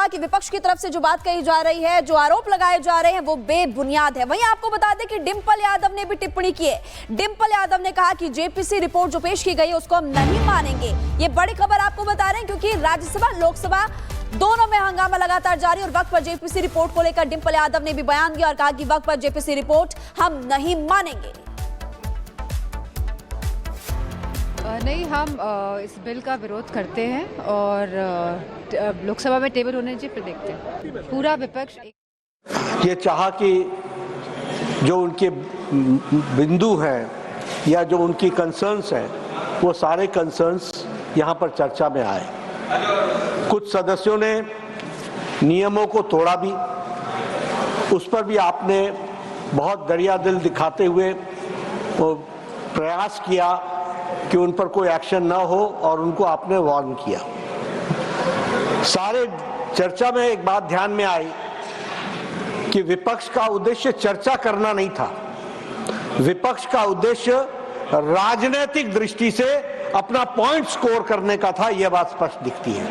कहा कि विपक्ष की तरफ से जो बात कही जा रही है, जो आरोप लगाए जा रहे हैं, वो बेबुनियाद है। वहीं आपको बता दें कि डिंपल यादव ने भी टिप्पणी की है। डिंपल यादव ने कहा कि जेपीसी रिपोर्ट जो पेश की गई है उसको हम नहीं मानेंगे। ये बड़ी खबर आपको बता रहे हैं क्योंकि राज्यसभा लोकसभा दोनों में हंगामा लगातार जारी और वक्त पर जेपीसी रिपोर्ट को लेकर डिंपल यादव ने भी बयान दिया और कहा कि वक्त पर जेपीसी रिपोर्ट हम नहीं मानेंगे। नहीं, हम इस बिल का विरोध करते हैं और लोकसभा में टेबल होने चाहिए, फिर देखते हैं। पूरा विपक्ष ये चाहा कि जो उनके बिंदु हैं या जो उनकी कंसर्न्स हैं वो सारे कंसर्न्स यहाँ पर चर्चा में आए। कुछ सदस्यों ने नियमों को तोड़ा भी, उस पर भी आपने बहुत दरिया दिल दिखाते हुए प्रयास किया कि उन पर कोई एक्शन ना हो और उनको आपने वार्न किया। सारे चर्चा में एक बात ध्यान में आई कि विपक्ष का उद्देश्य चर्चा करना नहीं था, विपक्ष का उद्देश्य राजनीतिक दृष्टि से अपना पॉइंट स्कोर करने का था। यह बात स्पष्ट दिखती है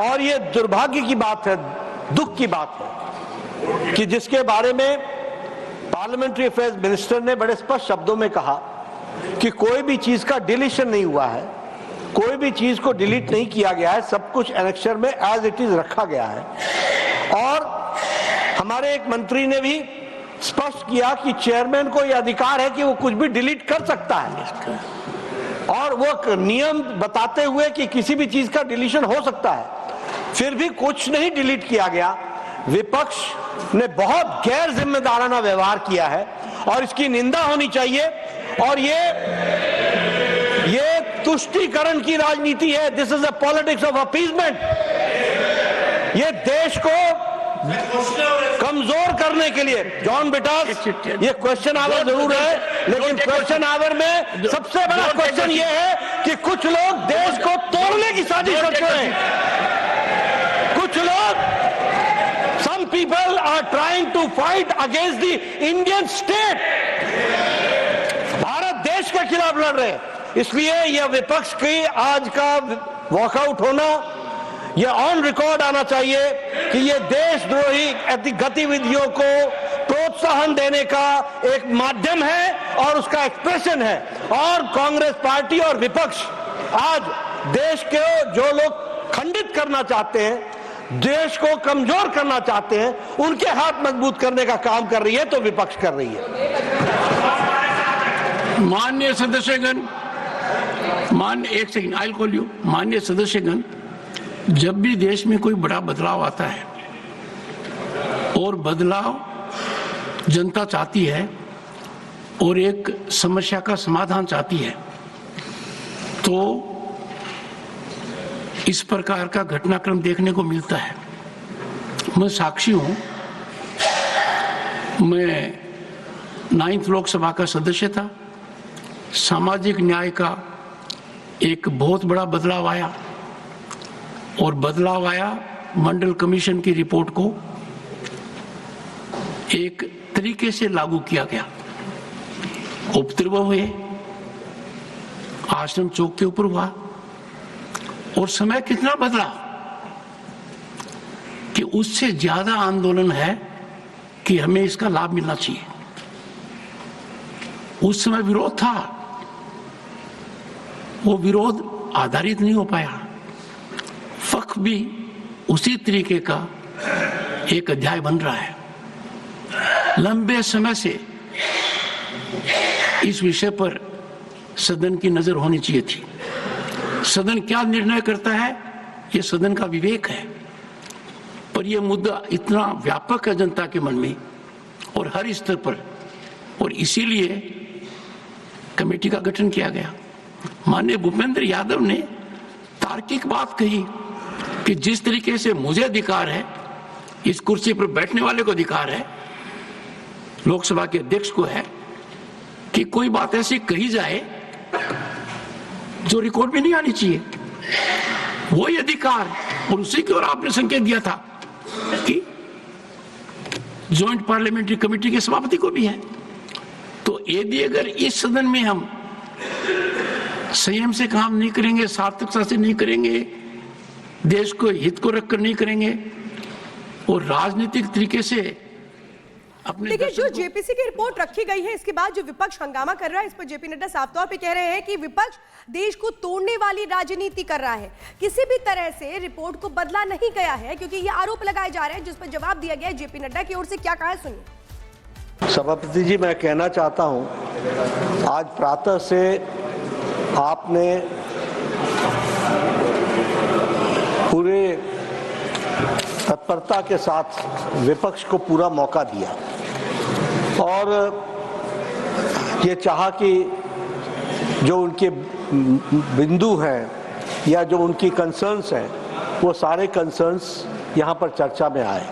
और यह दुर्भाग्य की बात है, दुख की बात है कि जिसके बारे में पार्लियामेंट्री अफेयर्स मिनिस्टर ने बड़े स्पष्ट शब्दों में कहा कि कोई भी चीज का डिलीशन नहीं हुआ है, कोई भी चीज को डिलीट नहीं किया गया है, सब कुछ एनेक्सर में एज इट इज रखा गया है। और हमारे एक मंत्री ने भी स्पष्ट किया कि चेयरमैन को यह अधिकार है कि वो कुछ भी डिलीट कर सकता है और वो नियम बताते हुए कि किसी भी चीज का डिलीशन हो सकता है, फिर भी कुछ नहीं डिलीट किया गया। विपक्ष ने बहुत गैर जिम्मेदाराना व्यवहार किया है और इसकी निंदा होनी चाहिए। और ये तुष्टीकरण की राजनीति है। This is a politics of appeasement. ये देश को कमजोर करने के लिए, जॉन बेटा, ये क्वेश्चन आवर जरूर है, लेकिन क्वेश्चन आवर में सबसे बड़ा क्वेश्चन ये है कि कुछ लोग देश को तोड़ने की साजिश करते हैं। कुछ लोग, some people are trying to fight against the Indian state। Bharat देश के खिलाफ लड़ रहे हैं। इसलिए यह विपक्ष की आज का वॉकआउट होना, यह ऑन रिकॉर्ड आना चाहिए कि यह देशद्रोही गतिविधियों को प्रोत्साहन देने का एक माध्यम है और उसका एक्सप्रेशन है। और कांग्रेस पार्टी और विपक्ष आज देश के जो लोग खंडित करना चाहते हैं, देश को कमजोर करना चाहते हैं, उनके हाथ मजबूत करने का काम कर रही है, तो विपक्ष कर रही है। माननीय सदस्यगण, एक second, I will call you. माननीय सदस्यगण, जब भी देश में कोई बड़ा बदलाव आता है और बदलाव जनता चाहती है और एक समस्या का समाधान चाहती है, तो इस प्रकार का घटनाक्रम देखने को मिलता है। मैं साक्षी हूं। मैं 9th लोकसभा का सदस्य था। सामाजिक न्याय का एक बहुत बड़ा बदलाव आया और बदलाव आया मंडल कमीशन की रिपोर्ट को एक तरीके से लागू किया गया। उपद्रव हुए, आश्रम चौक के ऊपर हुआ और समय कितना बदला कि उससे ज्यादा आंदोलन है कि हमें इसका लाभ मिलना चाहिए। उस समय विरोध था, वो विरोध आधारित नहीं हो पाया। वक्फ भी उसी तरीके का एक अध्याय बन रहा है। लंबे समय से इस विषय पर सदन की नजर होनी चाहिए थी। सदन क्या निर्णय करता है, ये सदन का विवेक है, पर यह मुद्दा इतना व्यापक है जनता के मन में और हर स्तर पर, और इसीलिए कमेटी का गठन किया गया। माननीय भूपेंद्र यादव ने तार्किक बात कही कि जिस तरीके से मुझे अधिकार है, इस कुर्सी पर बैठने वाले को अधिकार है, लोकसभा के अध्यक्ष को है, कि कोई बात ऐसी कही जाए जो रिकॉर्ड में नहीं आनी चाहिए। वही अधिकार, और उसी की ओर आपने संकेत दिया था कि ज्वाइंट पार्लियामेंट्री कमेटी के सभापति को भी है। तो यदि अगर इस सदन में हम संयम से काम नहीं करेंगे, सार्थकता से नहीं करेंगे, देश को हित को रखकर नहीं करेंगे और राजनीतिक तरीके से अपने देखिए, जो दर्शकों को- जेपीसी की रिपोर्ट रखी गई है, इसके बाद जो विपक्ष हंगामा कर रहा है, इस पर जेपी नड्डा साफ तौर पे कह रहे हैं कि विपक्ष देश को तोड़ने वाली राजनीति कर रहा है। किसी भी तरह से रिपोर्ट को बदला नहीं गया है, क्योंकि ये आरोप लगाए जा रहे हैं, जिस पर जवाब दिया गया है जेपी नड्डा की ओर से। क्या कहा है, सुनिए। सभापति जी, मैं कहना चाहता हूं, आज प्रातः से आपने पूरे तत्परता के साथ विपक्ष को पूरा मौका दिया और ये चाहा कि जो उनके बिंदु हैं या जो उनकी कंसर्न्स हैं, वो सारे कंसर्न्स यहाँ पर चर्चा में आए।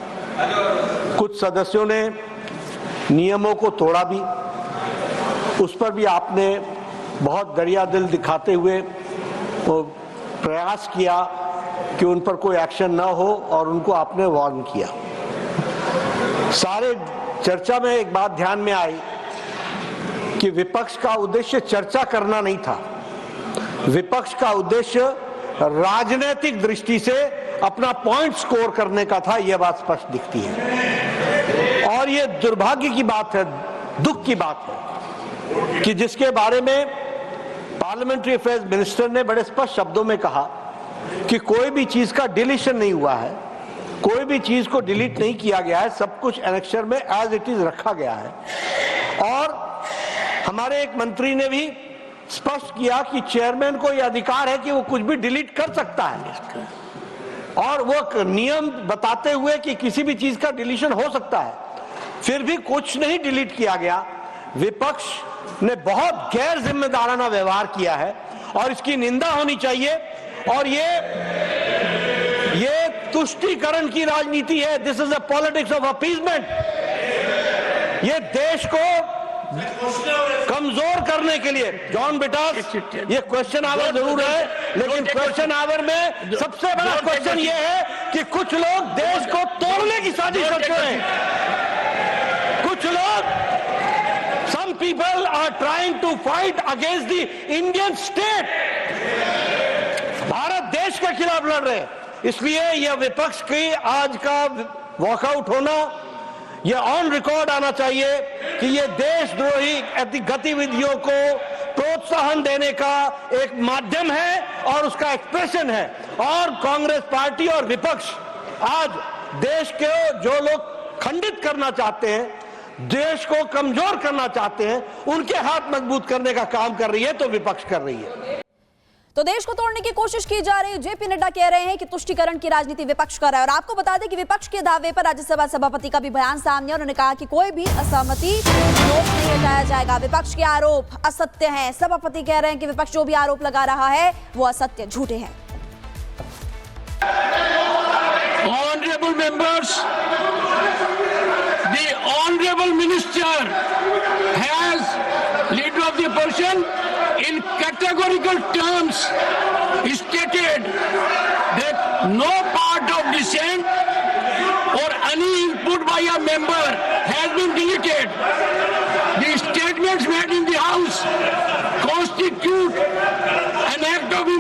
कुछ सदस्यों ने नियमों को तोड़ा भी, उस पर भी आपने बहुत दरिया दिल दिखाते हुए वो प्रयास किया कि उन पर कोई एक्शन ना हो और उनको आपने वार्न किया। सारे चर्चा में एक बात ध्यान में आई कि विपक्ष का उद्देश्य चर्चा करना नहीं था, विपक्ष का उद्देश्य राजनीतिक दृष्टि से अपना पॉइंट स्कोर करने का था। यह बात स्पष्ट दिखती है और यह दुर्भाग्य की बात है, दुख की बात है कि जिसके बारे में पार्लियामेंट्री अफेयर्स मिनिस्टर ने बड़े स्पष्ट शब्दों में कहा कि कोई भी चीज का डिलीशन नहीं हुआ है, कोई भी चीज को डिलीट नहीं किया गया है, सब कुछ एनेक्सर में एज इट इज रखा गया है। और हमारे एक मंत्री ने भी स्पष्ट किया कि चेयरमैन को यह अधिकार है कि वो कुछ भी डिलीट कर सकता है और वो नियम बताते हुए कि किसी भी चीज का डिलीशन हो सकता है, फिर भी कुछ नहीं डिलीट किया गया। विपक्ष ने बहुत गैर जिम्मेदाराना व्यवहार किया है और इसकी निंदा होनी चाहिए। और ये तुष्टीकरण की राजनीति है, this is a politics of appeasement. ये देश को कमजोर करने के लिए, जॉन बेटा, ये क्वेश्चन आवर जरूर है, लेकिन क्वेश्चन आवर में सबसे बड़ा क्वेश्चन ये है कि कुछ लोग देश को तोड़ने की साजिश करते हैं। कुछ लोग, some people are trying to fight against the Indian state, Bharat देश के खिलाफ लड़ रहे हैं। इसलिए यह विपक्ष की आज का वॉकआउट होना, यह ऑन रिकॉर्ड आना चाहिए कि यह देशद्रोही गतिविधियों को प्रोत्साहन देने का एक माध्यम है और उसका एक्सप्रेशन है। और कांग्रेस पार्टी और विपक्ष आज देश के जो लोग खंडित करना चाहते हैं, देश को कमजोर करना चाहते हैं, उनके हाथ मजबूत करने का काम कर रही है, तो विपक्ष कर रही है। तो देश को तोड़ने की कोशिश की जा रही है। जेपी नड्डा कह रहे हैं कि तुष्टीकरण की राजनीति विपक्ष कर रहा है। और आपको बता दें कि विपक्ष के दावे पर राज्यसभा सभापति का भी बयान सामने, उन्होंने कहा कि कोई भी असहमति रोक नहीं हटाया जाएगा। विपक्ष के आरोप असत्य हैं। सभापति कह रहे हैं कि विपक्ष जो भी आरोप लगा रहा है वो असत्य, झूठे हैं। Honorable members, the honorable minister has, leader of the opposition, in categorical terms stated that no part of dissent or any input by a member